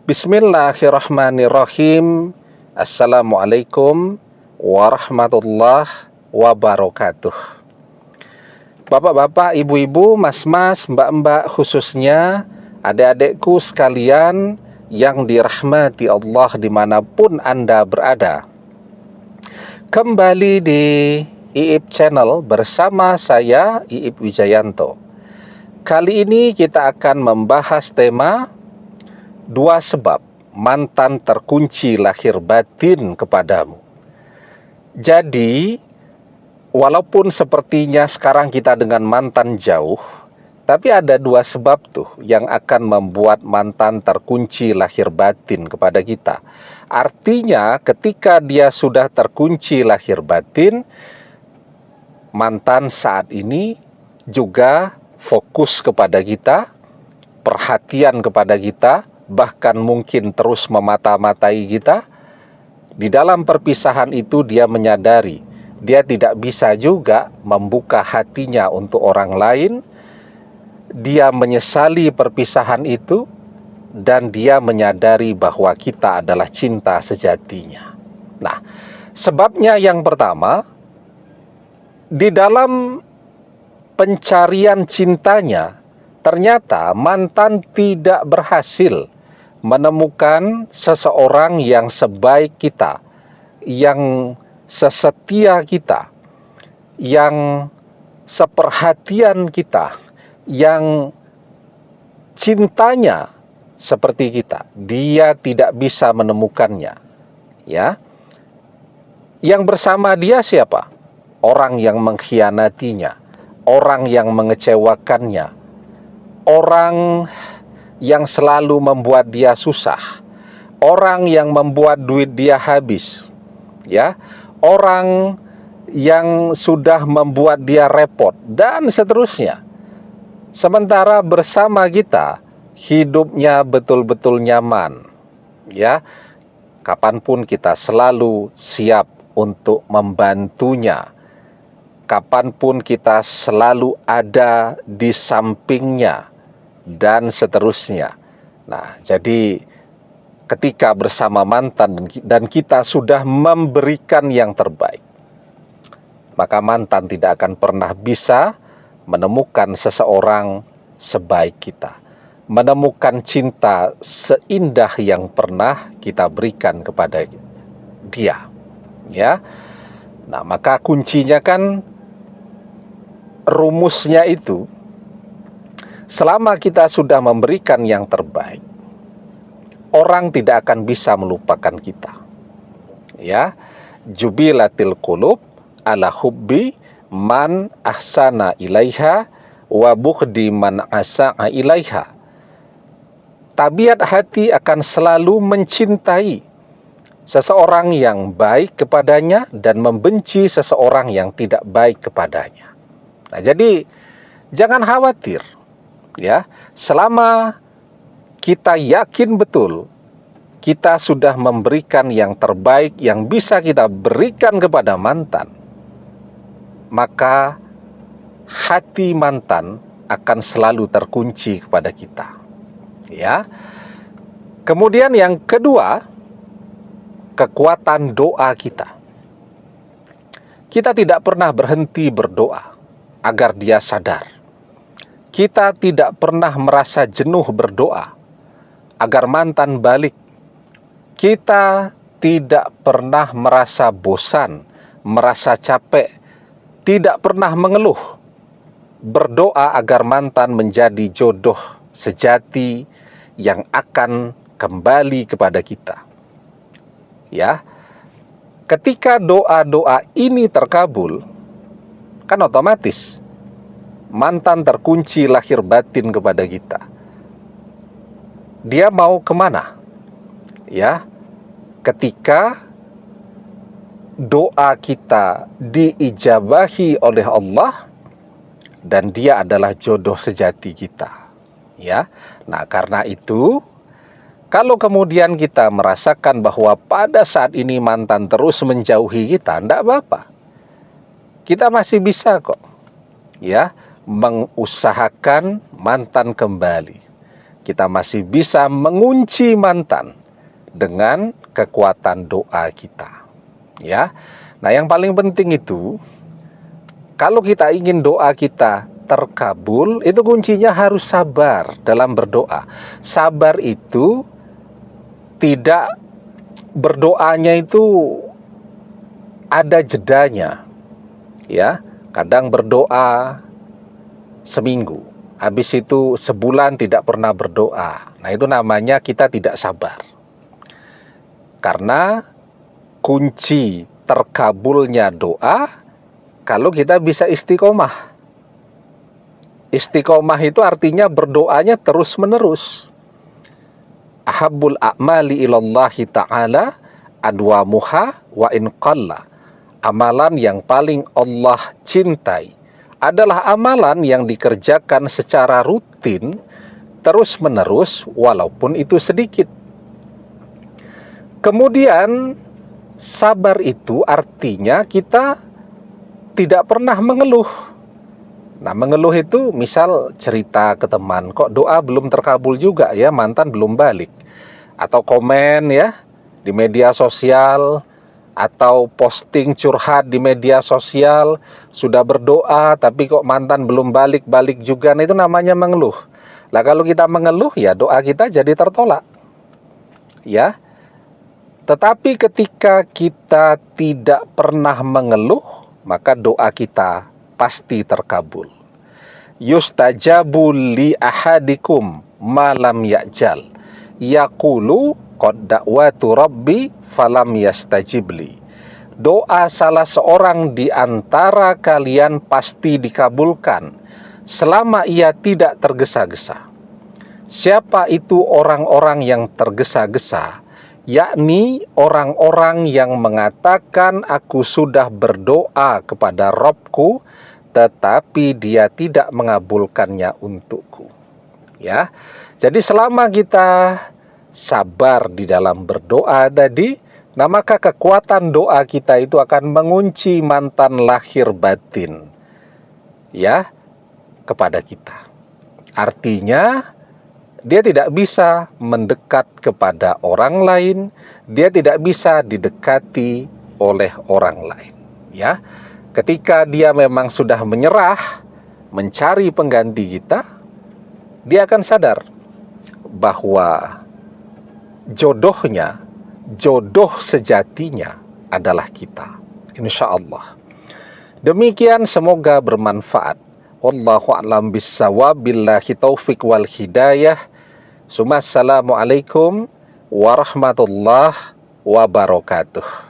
Bismillahirrahmanirrahim. Assalamualaikum warahmatullahi wabarakatuh. Bapak-bapak, ibu-ibu, mas-mas, mbak-mbak, khususnya adik-adikku sekalian yang dirahmati Allah dimanapun Anda berada. Kembali di IIP Channel bersama saya, IIP Wijayanto. Kali ini kita akan membahas tema 2 sebab mantan terkunci lahir batin kepadamu. Jadi, walaupun sepertinya sekarang kita dengan mantan jauh, tapi ada 2 sebab tuh yang akan membuat mantan terkunci lahir batin kepada kita. Artinya, ketika dia sudah terkunci lahir batin, mantan saat ini juga fokus kepada kita, perhatian kepada kita, bahkan mungkin terus memata-matai kita. Di dalam perpisahan itu dia menyadari dia tidak bisa juga membuka hatinya untuk orang lain. Dia menyesali perpisahan itu dan dia menyadari bahwa kita adalah cinta sejatinya. Nah, sebabnya yang pertama, di dalam pencarian cintanya ternyata mantan tidak berhasil menemukan seseorang yang sebaik kita, yang sesetia kita, yang seperhatian kita, yang cintanya seperti kita. Dia tidak bisa menemukannya. Ya. Yang bersama dia siapa? Orang yang mengkhianatinya, orang yang mengecewakannya, orang yang selalu membuat dia susah, orang yang membuat duit dia habis, ya, orang yang sudah membuat dia repot, dan seterusnya. Sementara bersama kita, hidupnya betul-betul nyaman, ya. Kapanpun kita selalu siap untuk membantunya, kapanpun kita selalu ada di sampingnya, dan seterusnya. Nah, jadi ketika bersama mantan dan kita sudah memberikan yang terbaik, maka mantan tidak akan pernah bisa menemukan seseorang sebaik kita, menemukan cinta seindah yang pernah kita berikan kepada dia. Ya. Nah, maka kuncinya kan, rumusnya itu, selama kita sudah memberikan yang terbaik, orang tidak akan bisa melupakan kita. Ya, jubilatil qulub ala hubbi man ahsana ilaiha wa bughdi man asa'a ilaiha. Tabiat hati akan selalu mencintai seseorang yang baik kepadanya dan membenci seseorang yang tidak baik kepadanya. Nah, jadi jangan khawatir. Ya, selama kita yakin betul kita sudah memberikan yang terbaik yang bisa kita berikan kepada mantan, maka hati mantan akan selalu terkunci kepada kita. Ya. Kemudian yang kedua, kekuatan doa kita. Kita tidak pernah berhenti berdoa agar dia sadar. Kita tidak pernah merasa jenuh berdoa agar mantan balik. Kita tidak pernah merasa bosan, merasa capek, tidak pernah mengeluh berdoa agar mantan menjadi jodoh sejati yang akan kembali kepada kita. Ya. Ketika doa-doa ini terkabul, kan otomatis mantan terkunci lahir batin kepada kita. Dia mau kemana? Ya, ketika doa kita diijabahi oleh Allah dan dia adalah jodoh sejati kita. Ya, nah karena itu, kalau kemudian kita merasakan bahwa pada saat ini mantan terus menjauhi kita, tidak apa-apa. Kita masih bisa kok, ya, mengusahakan mantan kembali. kita masih bisa mengunci mantan dengan kekuatan doa kita. Ya. Nah, yang paling penting itu, kalau kita ingin doa kita terkabul, itu kuncinya harus sabar dalam berdoa. Sabar itu tidak, berdoanya itu ada jedanya. Ya, kadang berdoa seminggu, habis itu sebulan tidak pernah berdoa. Nah, itu namanya kita tidak sabar. Karena kunci terkabulnya doa kalau kita bisa istiqomah. Istiqomah itu artinya berdoanya terus-menerus. Ahabbul a'mali ilallahi ta'ala adwamuha wa in qalla. Amalan yang paling Allah cintai adalah amalan yang dikerjakan secara rutin, terus-menerus, walaupun itu sedikit. Kemudian, sabar itu artinya kita tidak pernah mengeluh. Nah, mengeluh itu misal cerita ke teman, kok doa belum terkabul juga ya, mantan belum balik. Atau komen ya di media sosial, atau posting curhat di media sosial, sudah berdoa tapi kok mantan belum balik-balik juga. Nah, itu namanya mengeluh. Lah, kalau kita mengeluh ya doa kita jadi tertolak. Ya. Tetapi ketika kita tidak pernah mengeluh, maka doa kita pasti terkabul. Yustajabu li ahadikum malam ya'jal. Yaqulu qad da'watu rabbi falam yastajibli. Doa salah seorang di antara kalian pasti dikabulkan selama ia tidak tergesa-gesa. Siapa itu orang-orang yang tergesa-gesa? Yakni orang-orang yang mengatakan aku sudah berdoa kepada Robku, tetapi dia tidak mengabulkannya untukku. Ya, jadi selama kita sabar di dalam berdoa tadi, nah maka kekuatan doa kita itu akan mengunci mantan lahir batin ya kepada kita. Artinya dia tidak bisa mendekat kepada orang lain, dia tidak bisa didekati oleh orang lain. Ya, ketika dia memang sudah menyerah mencari pengganti kita, dia akan sadar bahwa jodohnya, jodoh sejatinya adalah kita. Insya Allah. Demikian, semoga bermanfaat. Wallahu a'lam bissawab, billahi taufik wal hidayah. Assalamualaikum warahmatullahi wabarakatuh.